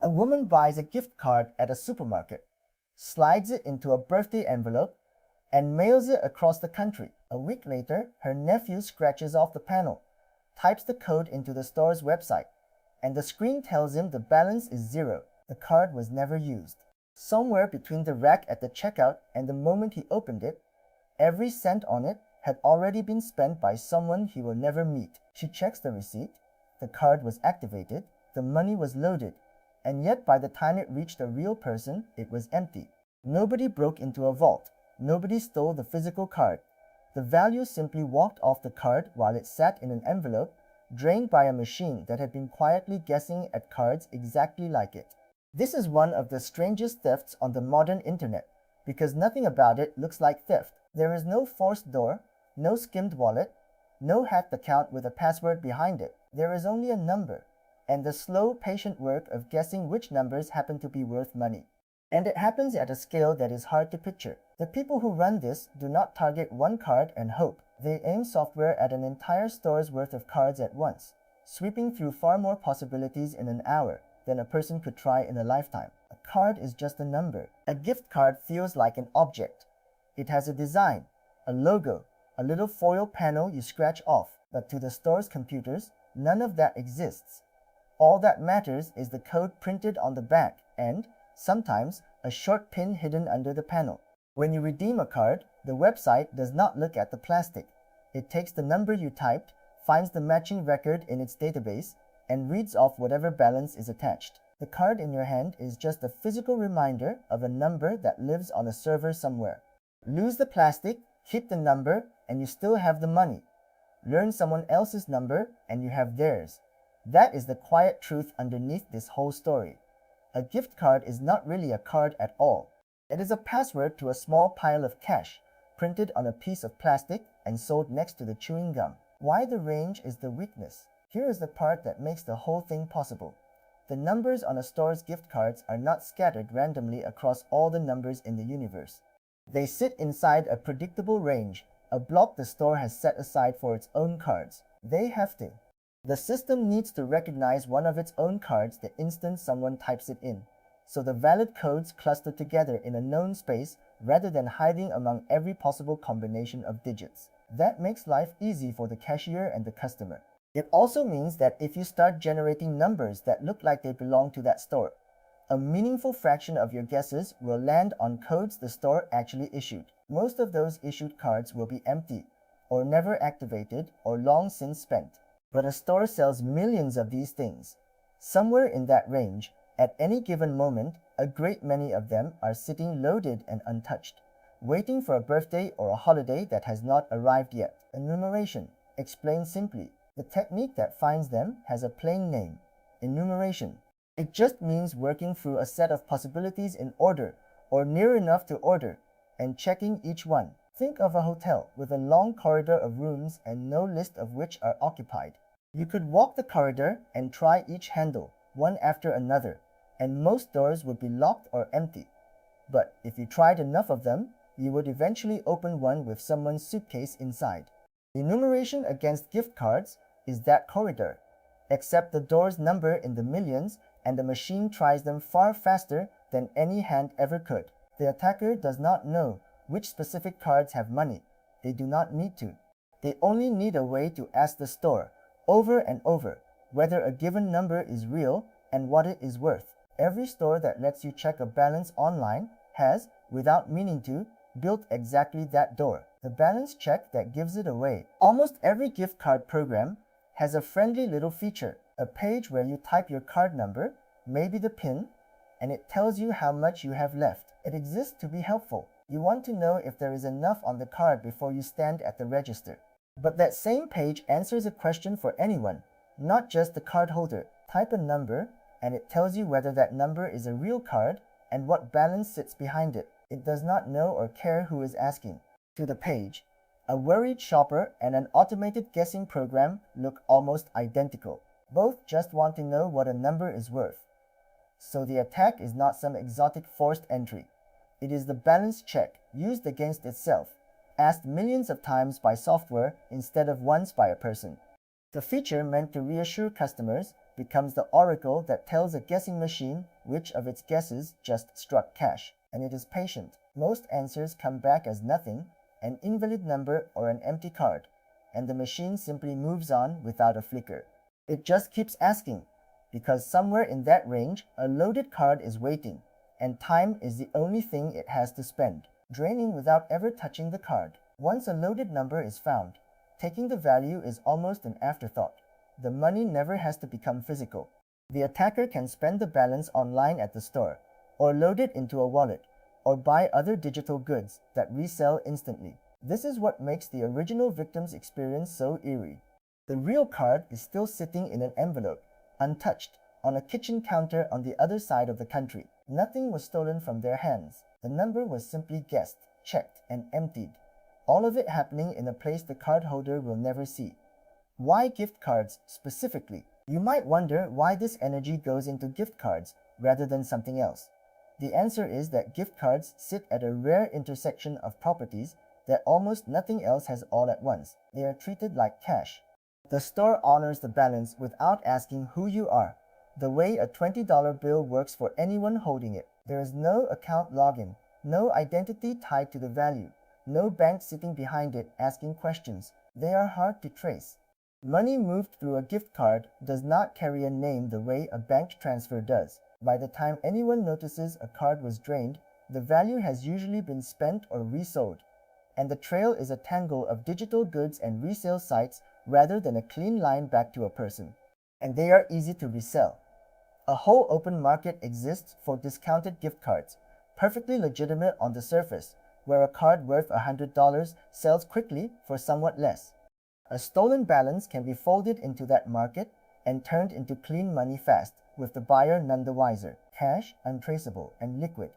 A woman buys a gift card at a supermarket, slides it into a birthday envelope, and mails it across the country. A week later, her nephew scratches off the panel, types the code into the store's website, and the screen tells him the balance is zero. The card was never used. Somewhere between the rack at the checkout and the moment he opened it, every cent on it had already been spent by someone he will never meet. She checks the receipt. The card was activated, the money was loaded, and yet by the time it reached a real person, it was empty. Nobody broke into a vault. Nobody stole the physical card. The value simply walked off the card while it sat in an envelope, drained by a machine that had been quietly guessing at cards exactly like it. This is one of the strangest thefts on the modern internet, because nothing about it looks like theft. There is no forced door, no skimmed wallet, no hacked account with a password behind it. There is only a number, and the slow, patient work of guessing which numbers happen to be worth money. And it happens at a scale that is hard to picture. The people who run this do not target one card and hope. They aim software at an entire store's worth of cards at once, sweeping through far more possibilities in an hour than a person could try in a lifetime. A card is just a number. A gift card feels like an object. It has a design, a logo, a little foil panel you scratch off. But to the store's computers, none of that exists. All that matters is the code printed on the back and, sometimes, a short pin hidden under the panel. When you redeem a card, the website does not look at the plastic. It takes the number you typed, finds the matching record in its database, and reads off whatever balance is attached. The card in your hand is just a physical reminder of a number that lives on a server somewhere. Lose the plastic, keep the number, and you still have the money. Learn someone else's number, and you have theirs. That is the quiet truth underneath this whole story. A gift card is not really a card at all. It is a password to a small pile of cash, printed on a piece of plastic and sold next to the chewing gum. Why the range is the weakness? Here is the part that makes the whole thing possible. The numbers on a store's gift cards are not scattered randomly across all the numbers in the universe. They sit inside a predictable range, a block the store has set aside for its own cards. They have to. The system needs to recognize one of its own cards the instant someone types it in, so the valid codes cluster together in a known space rather than hiding among every possible combination of digits. That makes life easy for the cashier and the customer. It also means that if you start generating numbers that look like they belong to that store, a meaningful fraction of your guesses will land on codes the store actually issued. Most of those issued cards will be empty, or never activated, or long since spent. But a store sells millions of these things. Somewhere in that range, at any given moment, a great many of them are sitting loaded and untouched, waiting for a birthday or a holiday that has not arrived yet. Enumeration. Explained simply, the technique that finds them has a plain name: enumeration. It just means working through a set of possibilities in order, or near enough to order, and checking each one. Think of a hotel with a long corridor of rooms and no list of which are occupied. You could walk the corridor and try each handle, one after another, and most doors would be locked or empty. But if you tried enough of them, you would eventually open one with someone's suitcase inside. Enumeration against gift cards is that corridor, except the door's number in the millions, and the machine tries them far faster than any hand ever could. The attacker does not know which specific cards have money. They do not need to. They only need a way to ask the store, over and over, whether a given number is real and what it is worth. Every store that lets you check a balance online has, without meaning to, built exactly that door, the balance check that gives it away. Almost every gift card program has a friendly little feature, a page where you type your card number, maybe the PIN, and it tells you how much you have left. It exists to be helpful. You want to know if there is enough on the card before you stand at the register. But that same page answers a question for anyone, not just the cardholder. Type a number, and it tells you whether that number is a real card and what balance sits behind it. It does not know or care who is asking. To the page, a worried shopper and an automated guessing program look almost identical. Both just want to know what a number is worth. So the attack is not some exotic forced entry. It is the balance check used against itself, asked millions of times by software instead of once by a person. The feature meant to reassure customers becomes the oracle that tells a guessing machine which of its guesses just struck cash, and it is patient. Most answers come back as nothing, an invalid number or an empty card, and the machine simply moves on without a flicker. It just keeps asking, because somewhere in that range, a loaded card is waiting, and time is the only thing it has to spend, draining without ever touching the card. Once a loaded number is found, taking the value is almost an afterthought. The money never has to become physical. The attacker can spend the balance online at the store, or load it into a wallet, or buy other digital goods that resell instantly. This is what makes the original victim's experience so eerie. The real card is still sitting in an envelope, untouched, on a kitchen counter on the other side of the country. Nothing was stolen from their hands. The number was simply guessed, checked, and emptied. All of it happening in a place the cardholder will never see. Why gift cards specifically? You might wonder why this energy goes into gift cards rather than something else. The answer is that gift cards sit at a rare intersection of properties that almost nothing else has all at once. They are treated like cash. The store honors the balance without asking who you are, the way a $20 bill works for anyone holding it. There is no account login, no identity tied to the value, no bank sitting behind it asking questions. They are hard to trace. Money moved through a gift card does not carry a name the way a bank transfer does. By the time anyone notices a card was drained, the value has usually been spent or resold, and the trail is a tangle of digital goods and resale sites rather than a clean line back to a person. And they are easy to resell. A whole open market exists for discounted gift cards, perfectly legitimate on the surface, where a card worth $100 sells quickly for somewhat less. A stolen balance can be folded into that market and turned into clean money fast, with the buyer none the wiser. Cash, untraceable, and liquid.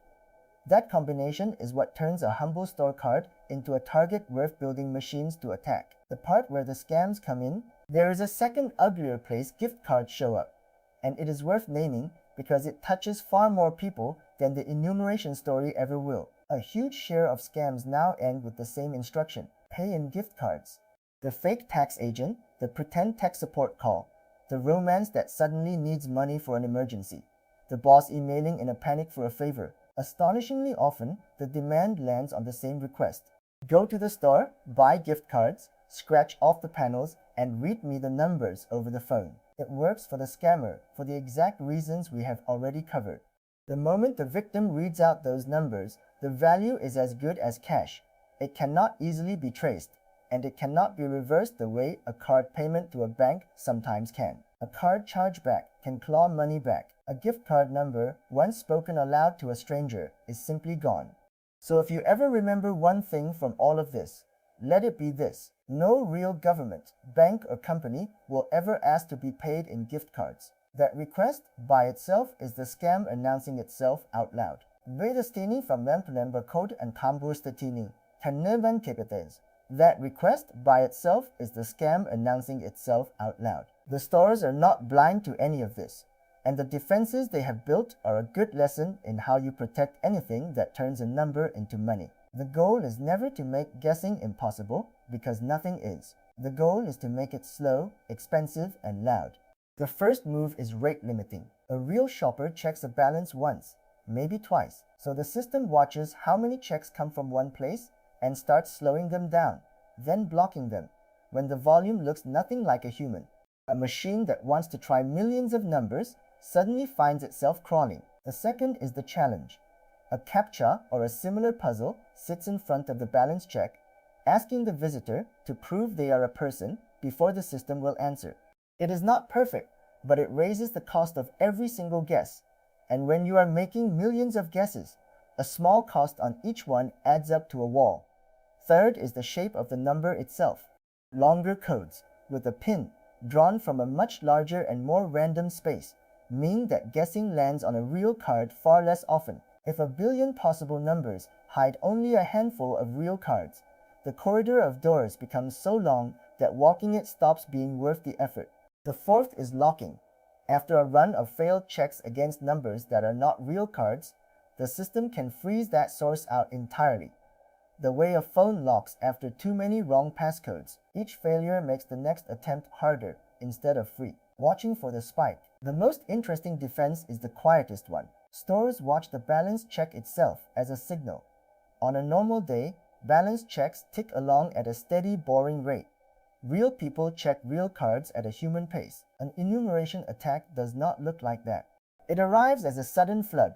That combination is what turns a humble store card into a target worth building machines to attack. The part where the scams come in, there is a second uglier place gift cards show up, and it is worth naming because it touches far more people than the enumeration story ever will. A huge share of scams now end with the same instruction: pay in gift cards. The fake tax agent, the pretend tech support call, the romance that suddenly needs money for an emergency, the boss emailing in a panic for a favor. Astonishingly often, the demand lands on the same request. Go to the store, buy gift cards, scratch off the panels, and read me the numbers over the phone. It works for the scammer for the exact reasons we have already covered. The moment the victim reads out those numbers, the value is as good as cash. It cannot easily be traced, and it cannot be reversed the way a card payment to a bank sometimes can. A card chargeback can claw money back. A gift card number, once spoken aloud to a stranger, is simply gone. So if you ever remember one thing from all of this, let it be this: no real government, bank, or company will ever ask to be paid in gift cards. That request by itself is the scam announcing itself out loud. Vedestini from Lempelemba Code and Tambur Statini, Kanevan Kepetes. That request by itself is the scam announcing itself out loud. The stores are not blind to any of this, and the defenses they have built are a good lesson in how you protect anything that turns a number into money. The goal is never to make guessing impossible, because nothing is. The goal is to make it slow, expensive, and loud. The first move is rate limiting. A real shopper checks a balance once, maybe twice, so the system watches how many checks come from one place and starts slowing them down, then blocking them, when the volume looks nothing like a human. A machine that wants to try millions of numbers suddenly finds itself crawling. The second is the challenge. A CAPTCHA or a similar puzzle sits in front of the balance check, asking the visitor to prove they are a person before the system will answer. It is not perfect, but it raises the cost of every single guess, and when you are making millions of guesses, a small cost on each one adds up to a wall. Third is the shape of the number itself. Longer codes, with a pin drawn from a much larger and more random space, mean that guessing lands on a real card far less often. If a billion possible numbers hide only a handful of real cards, the corridor of doors becomes so long that walking it stops being worth the effort. The fourth is locking. After a run of failed checks against numbers that are not real cards, the system can freeze that source out entirely. The way a phone locks after too many wrong passcodes. Each failure makes the next attempt harder instead of free. Watching for the spike. The most interesting defense is the quietest one. Stores watch the balance check itself as a signal. On a normal day, balance checks tick along at a steady, boring rate. Real people check real cards at a human pace. An enumeration attack does not look like that. It arrives as a sudden flood,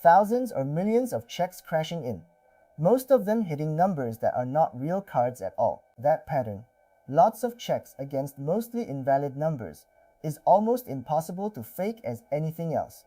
thousands or millions of checks crashing in, most of them hitting numbers that are not real cards at all. That pattern, lots of checks against mostly invalid numbers, is almost impossible to fake as anything else.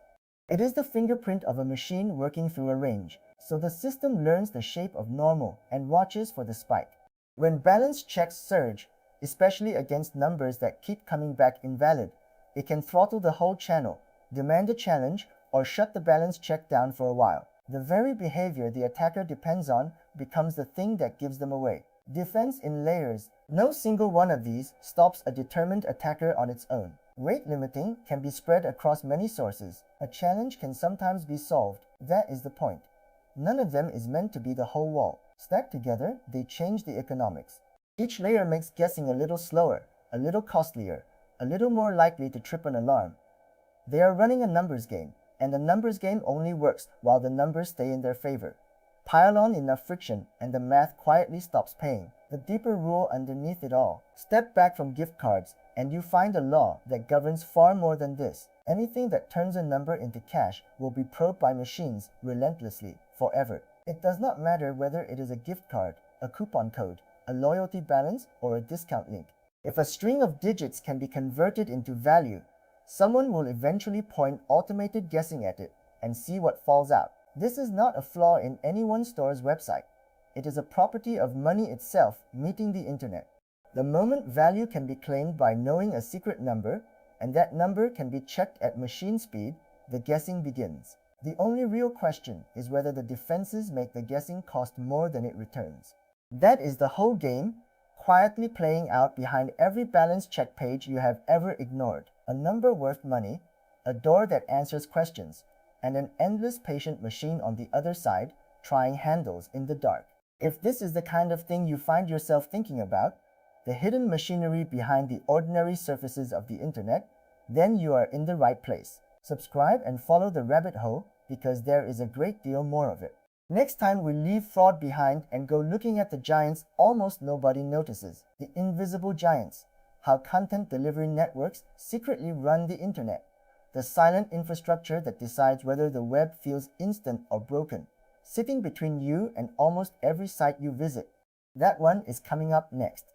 It is the fingerprint of a machine working through a range, so the system learns the shape of normal and watches for the spike. When balance checks surge, especially against numbers that keep coming back invalid, it can throttle the whole channel, demand a challenge, or shut the balance check down for a while. The very behavior the attacker depends on becomes the thing that gives them away. Defense in layers. No single one of these stops a determined attacker on its own. Rate limiting can be spread across many sources. A challenge can sometimes be solved. That is the point. None of them is meant to be the whole wall. Stacked together, they change the economics. Each layer makes guessing a little slower, a little costlier, a little more likely to trip an alarm. They are running a numbers game, and the numbers game only works while the numbers stay in their favor. Pile on enough friction and the math quietly stops paying. The deeper rule underneath it all. Step back from gift cards and you find a law that governs far more than this. Anything that turns a number into cash will be probed by machines relentlessly, forever. It does not matter whether it is a gift card, a coupon code, a loyalty balance, or a discount link. If a string of digits can be converted into value, someone will eventually point automated guessing at it and see what falls out. This is not a flaw in any one store's website. It is a property of money itself meeting the internet. The moment value can be claimed by knowing a secret number, and that number can be checked at machine speed, the guessing begins. The only real question is whether the defenses make the guessing cost more than it returns. That is the whole game, quietly playing out behind every balance check page you have ever ignored. A number worth money, a door that answers questions, and an endless patient machine on the other side trying handles in the dark. If this is the kind of thing you find yourself thinking about, the hidden machinery behind the ordinary surfaces of the internet, then you are in the right place. Subscribe and follow the rabbit hole because there is a great deal more of it. Next time we leave fraud behind and go looking at the giants almost nobody notices, the invisible giants, how content delivery networks secretly run the internet, the silent infrastructure that decides whether the web feels instant or broken, sitting between you and almost every site you visit. That one is coming up next.